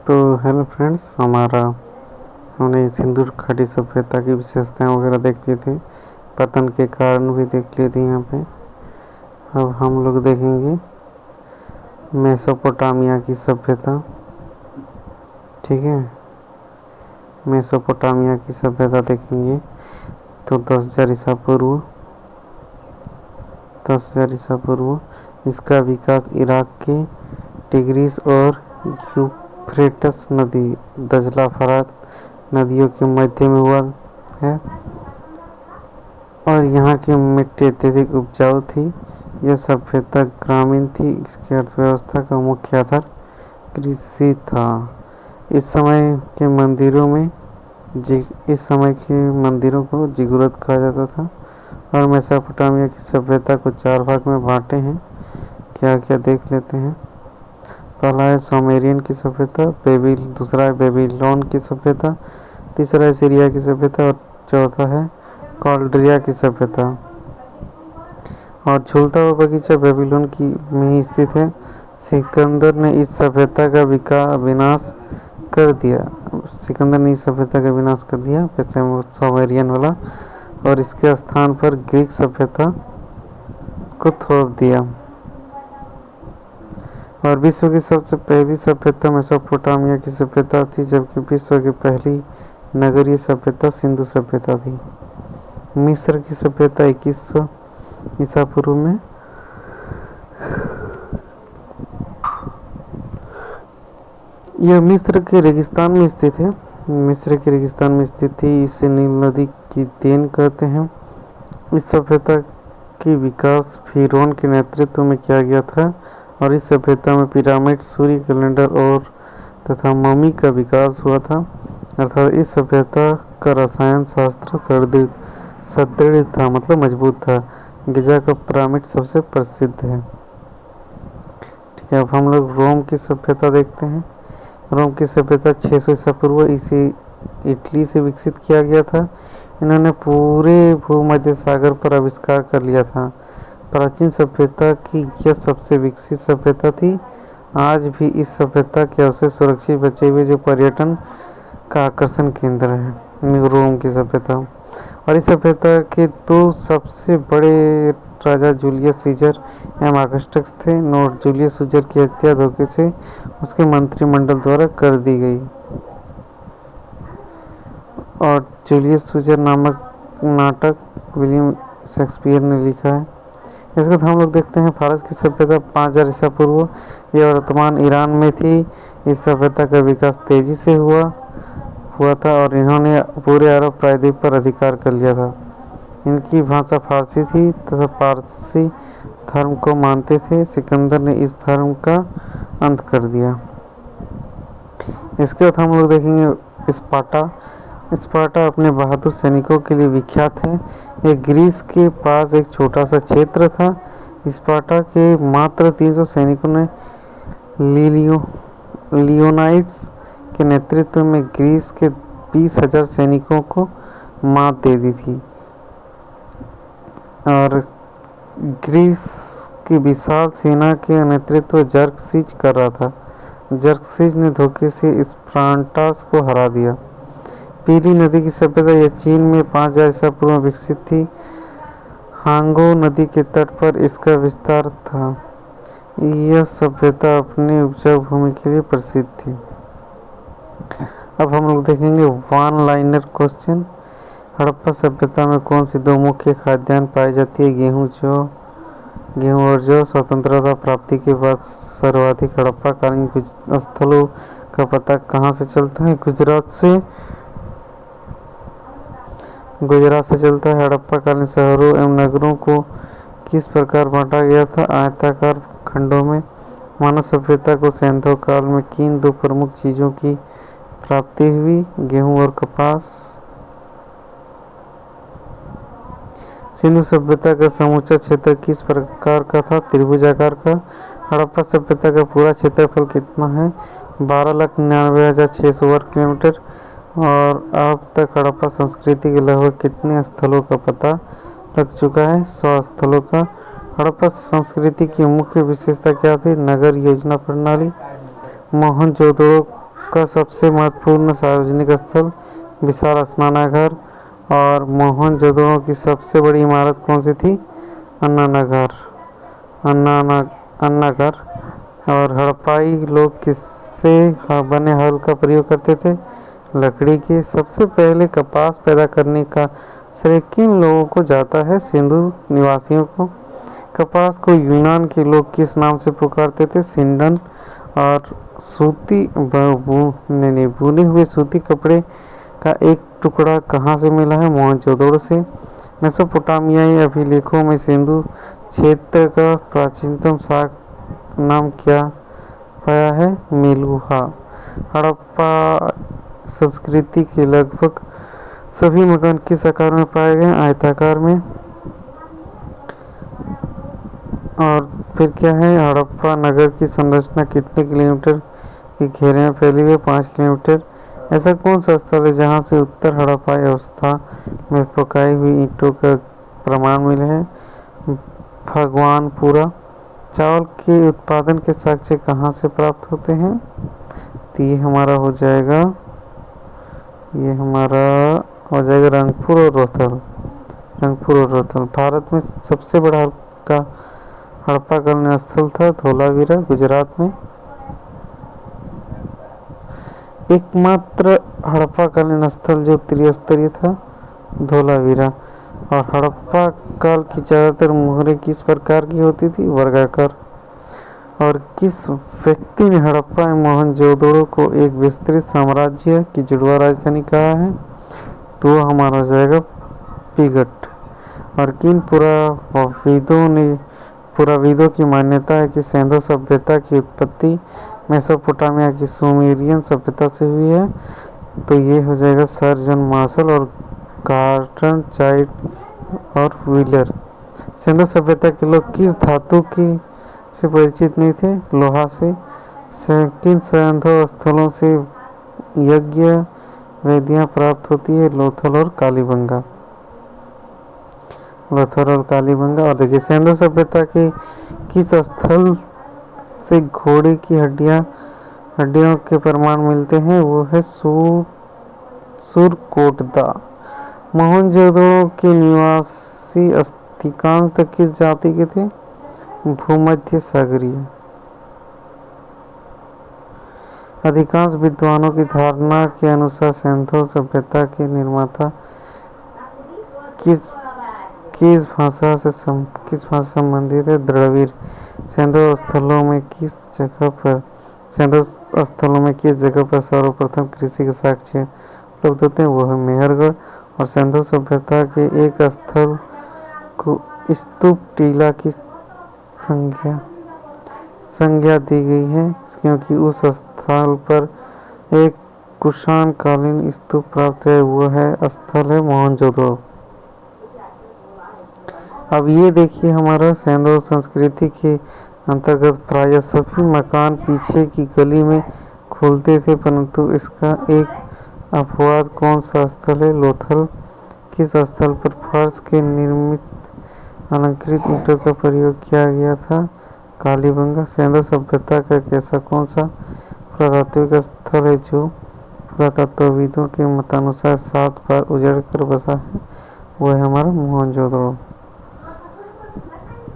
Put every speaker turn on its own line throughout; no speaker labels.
तो hello friends, हमने सिंधु घाटी सभ्यता की विशेषताएं वगैरह देख ली थी, पतन के कारण भी देख लिए थे यहाँ पे। अब हम लोग देखेंगे मेसोपोटामिया की सभ्यता। ठीक है, मेसोपोटामिया की सभ्यता देखेंगे तो 10,000 ईसा पूर्व इसका विकास इराक के टिग्रिस और यूफ्रेटस नदी, दजला फरात नदियों के मध्य में हुआ है और यहाँ की मिट्टी अत्यधिक उपजाऊ थी। यह सभ्यता ग्रामीण थी। इसकी अर्थव्यवस्था का मुख्य आधार कृषि था। इस समय के मंदिरों को जिगुरत कहा जाता था। और मेसोपोटामिया की सभ्यता को 4 भाग में बांटे हैं। क्या क्या देख लेते हैं। पहला है सुमेरियन की सभ्यता, दूसरा है बेबीलोन की सभ्यता, तीसरा है सीरिया की सभ्यता और चौथा है कॉल्ड्रिया की सभ्यता। और झूलता हुआ बगीचा बेबीलोन की में ही स्थित है। सिकंदर ने इस सभ्यता का विनाश कर दिया सुमेरियन वाला, और इसके स्थान पर ग्रीक सभ्यता को थोप दिया। और विश्व की सबसे पहली सभ्यता मेसोपोटामिया की सभ्यता थी, जबकि विश्व की पहली नगरीय सभ्यता सिंधु सभ्यता थी। मिस्र की सभ्यता 2100 ईसा पूर्व में यह मिस्र के रेगिस्तान में स्थित है। इसे नील नदी की देन कहते हैं। इस सभ्यता की विकास फिरौन के नेतृत्व में किया गया था और इस सभ्यता में पिरामिड, सूर्य कैलेंडर और तथा मम्मी का विकास हुआ था। अर्थात इस सभ्यता का रसायन शास्त्र सुदृढ़ था, मतलब मजबूत था। गिजा का पिरामिड सबसे प्रसिद्ध है। ठीक है, अब हम लोग रोम की सभ्यता देखते हैं। रोम की सभ्यता 600 ईसा पूर्व इसे इटली से विकसित किया गया था। इन्होंने पूरे भूमध्य सागर पर आविष्कार कर लिया था। प्राचीन सभ्यता की यह सबसे विकसित सभ्यता थी। आज भी इस सभ्यता के अवशेष सुरक्षित बचे हुए जो पर्यटन का आकर्षण केंद्र है, रोम की सभ्यता। और इस सभ्यता के 2 सबसे बड़े राजा जूलियस सीजर एवं ऑगस्टस थे। नोट: जूलियस सीजर की हत्या धोखे से उसके मंत्रिमंडल द्वारा कर दी गई और जूलियस सीजर नामक नाटक विलियम शेक्सपियर ने लिखा है। इसके बाद हम लोग देखते हैं फारस की सभ्यता 5000 ईसा पूर्व। यह वर्तमान ईरान में थी। इस सभ्यता का विकास तेजी से हुआ था और इन्होंने पूरे अरब प्रायद्वीप पर अधिकार कर लिया था। इनकी भाषा फारसी थी तथा पारसी धर्म को मानते थे। सिकंदर ने इस धर्म का अंत कर दिया। इसके बाद हम लोग देखेंगे स्पार्टा अपने बहादुर सैनिकों के लिए विख्यात है। यह ग्रीस के पास एक छोटा सा क्षेत्र था। स्पार्टा के मात्र 300 सैनिकों ने लियोनाइड्स के नेतृत्व में ग्रीस के 20,000 सैनिकों को मात दे दी थी और ग्रीस की विशाल सेना के नेतृत्व जर्कसीज कर रहा था। जर्कसीज ने धोखे से स्पार्टास को हरा दिया। पीली नदी की सभ्यता यह चीन में 5000 ईसा पूर्व में विकसित थी। हांगो नदी के तट पर इसका विस्तार था। यह सभ्यता अपनी उपजाऊ भूमि के लिए प्रसिद्ध थी। अब हम लोग देखेंगे वन लाइनर क्वेश्चन। हड़प्पा सभ्यता में कौन सी 2 मुख्य खाद्यान्न पाई जाती है? गेहूं और जौ। स्वतंत्रता प्राप्ति के बाद सर्वाधिक हड़प्पा कालीन स्थलों का पता कहाँ से चलता है? गुजरात से चलता है। हड़प्पा कालीन शहरों एवं नगरों को किस प्रकार बांटा गया था? आयताकार खंडों में। मानव सभ्यता को सैंधव काल में किन 2 प्रमुख चीजों की प्राप्ति हुई? गेहूं और कपास। सिंधु सभ्यता का समूचा क्षेत्र किस प्रकार का था? त्रिभुजाकार का। हड़प्पा सभ्यता का पूरा क्षेत्रफल कितना है? 12,99,600 वर्ग किलोमीटर। और अब तक हड़प्पा संस्कृति के लगभग कितने स्थलों का पता लग चुका है? 100 स्थलों का हड़प्पा संस्कृति की मुख्य विशेषता क्या थी? नगर योजना प्रणाली, मोहनजोदड़ो का सबसे महत्वपूर्ण सार्वजनिक स्थल विशाल स्नानागार, और मोहनजोदड़ो की सबसे बड़ी इमारत कौन सी थी? अन्नानगर। और हड़प्पाई लोग किससे बने हल का प्रयोग करते थे? लकड़ी के। सबसे पहले कपास पैदा करने का श्रेय किन लोगों को जाता है? सिंधु निवासियों को। कपास को यूनान के लोग किस नाम से पुकारते थे? सिंडन। और बुने हुए सूती कपड़े का एक टुकड़ा कहाँ से मिला है? मोहनजोदड़ो से। मेसोपोटामियाई अभिलेखों में सिंधु क्षेत्र का प्राचीनतम शाक नाम क्या पाया है? मेलुहा। हड़प्पा संस्कृति के लगभग सभी मकान किस आकार में पाए गए? आयताकार में। और फिर क्या है? हड़प्पा नगर की संरचना कितने किलोमीटर के घेरे में फैली हुई है? 5 किलोमीटर। ऐसा कौन सा स्थल है जहाँ से उत्तर हड़प्पाई अवस्था में पकाई हुई ईंटों का प्रमाण मिले हैं? भगवानपुरा। चावल के उत्पादन के साक्ष्य कहाँ से प्राप्त होते हैं? तो ये हमारा हो जाएगा रंगपुर और रोहतल। भारत में सबसे बड़ा हड़प्पा कालीन स्थल था धोलावीरा, गुजरात में। एकमात्र हड़प्पा कालीन स्थल जो त्रिस्तरीय था, धोलावीरा। और हड़प्पा काल की ज्यादातर मोहरें किस प्रकार की होती थी? वर्गाकार। और किस व्यक्ति ने हड़प्पा एवं मोहनजोदड़ो को एक विस्तृत साम्राज्य की जुड़वा राजधानी कहा है? तो हमारा हो जाएगा पिगट। और किन पुराविदों की मान्यता है कि सिंधु सभ्यता की उत्पत्ति मेसोपोटामिया की सुमेरियन सभ्यता से हुई है? तो ये हो जाएगा सर जॉन मार्शल और गार्डन चाइल्ड और व्हीलर। सिंधु सभ्यता के लोग किस धातु की से परिचित नहीं थे? लोहा से। किन सिंधु स्थलों से यज्ञ वेदियां प्राप्त होती है? लोथल और कालीबंगा। और देखिए सिंधु सभ्यता के किस स्थल से घोड़े की हड्डियों के प्रमाण मिलते हैं? वो है सुरकोटदा। मोहनजोदड़ो के निवासी अधिकांश किस जाति के थे? भूमध्य सागरीय। अधिकांश विद्वानों की धारणा के अनुसार सिंधु सभ्यता के निर्माता किस भाषा से संबंधित है? द्रविड़। सिंधु स्थलों में किस जगह पर सर्वप्रथम कृषि के साक्ष्य उपलब्ध होते हैं? वो है मेहरगढ़। और सिंधु सभ्यता के एक स्थल को स्तूप टीला की संज्ञा दी गई है क्योंकि उस स्थल पर एक कुषाण कालीन स्तूप प्राप्त है। वो स्थल है मोहनजोदड़ो। अब ये देखिए हमारा सिंधु संस्कृति के अंतर्गत प्रायः सभी मकान पीछे की गली में खुलते थे, परंतु इसका एक अपवाद कौन सा स्थल है? लोथल। किस स्थल पर फर्श के निर्मित अलंकृत ईंटों का प्रयोग किया गया था? कालीबंगा। सिंधु सभ्यता का ऐसा कौन सा पुरातात्विक स्थल है जो पुरातत्वविदों के मतानुसार 7 बार उजड़ कर बसा है? वो है हमारा मोहनजोदड़ो।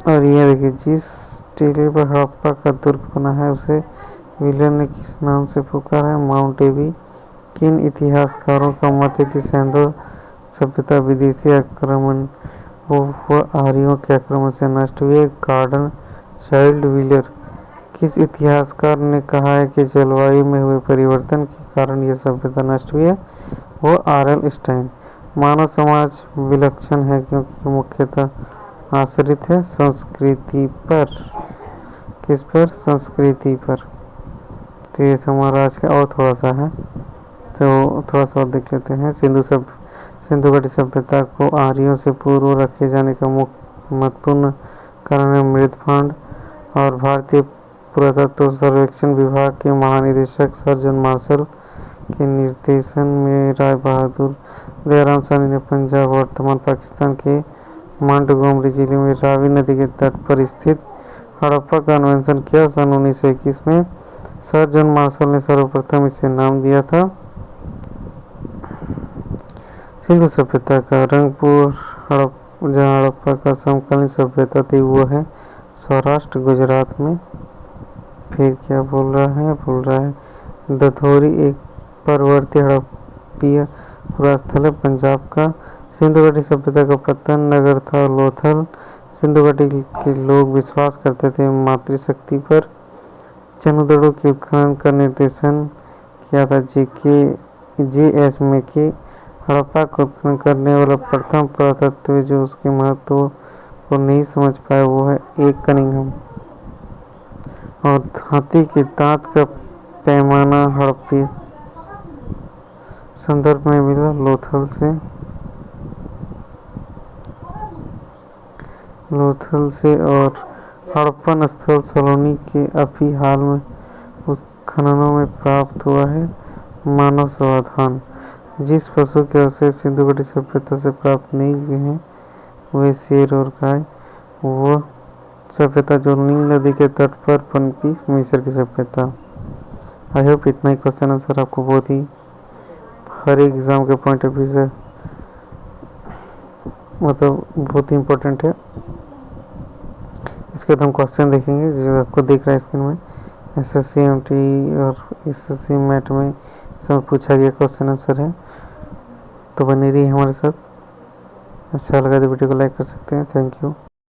और ये देखिए जिस टीले पर हड़प्पा का दुर्ग बना है उसे व्हीलर ने किस नाम से पुकारा है? माउंट एबी। किन इतिहासकारों का मत है कि सिंधु सभ्यता विदेशी आक्रमण व आर्यों के आक्रमण से नष्ट हुई है? Garden child wheeler. किस इतिहासकार ने कहा है कि जलवायु में हुए परिवर्तन के कारण यह सभ्यता नष्ट हुई है? वो आर.एल. स्टाइन। मानव समाज विलक्षण है क्योंकि मुख्यतः आश्रित है संस्कृति पर। किस पर? संस्कृति पर। तो ये हमारा आज का और थोड़ा सा है, तो थोड़ा सा देख लेते हैं। सिंधु घाटी सभ्यता को आर्यों से पूर्व रखे जाने का महत्वपूर्ण कारण है मृदभांड। और भारतीय पुरातत्व सर्वेक्षण विभाग के महानिदेशक सर जॉन मार्शल के निर्देशन में राय बहादुर दयाराम साहनी ने पंजाब वर्तमान पाकिस्तान के मोंटगोमरी जिले में रावी नदी के तट पर स्थित हड़प्पा का अन्वेषण किया सन 1921 में। सर जॉन मार्शल ने सर्वप्रथम इसे नाम दिया था। सिंधु सभ्यता का रंगपुर जहाँ हड़प्पा का समकालीन सभ्यता थी वो है सौराष्ट्र गुजरात में। फिर क्या बोल रहा है दधोरी एक पर्वतीय हड़प्पीय पुरास्थल है पंजाब का। सिंधु घाटी सभ्यता का पतन नगर था लोथल। सिंधु घाटी के लोग विश्वास करते थे मातृशक्ति पर। चनुदड़ों के उत्खनन का निर्देशन किया था J.S. मेके। हड़प्पा को उत्खनन करने वाला प्रथम पुरातत्व जो उसके महत्व को नहीं समझ पाया वो है ए कनिंघम। और हाथी के दांत का पैमाना हड़प्पी संदर्भ में मिला लोथल से और हड़प्पन स्थल सलोनी के अभी हाल में उत्खननों में प्राप्त हुआ है मानव समाधान। जिस पशु के अवशेष सिंधु घाटी सभ्यता से प्राप्त नहीं हुए हैं वे शेर और गाय। वो सभ्यता जो नील नदी के तट पर पनपी मिस्र की सभ्यता। आई होप इतना ही क्वेश्चन आंसर आपको बहुत ही हर एक एग्जाम के पॉइंट ऑफ व्यू से मतलब बहुत ही इम्पोर्टेंट है। इसके बाद हम क्वेश्चन देखेंगे जो आपको दिख रहा है स्क्रीन में। SSC MT और SSC मैट में इसमें पूछा गया क्वेश्चन आंसर है। तो बने रहिए हमारे साथ। अच्छा लगा तो वीडियो को लाइक कर सकते हैं। Thank you.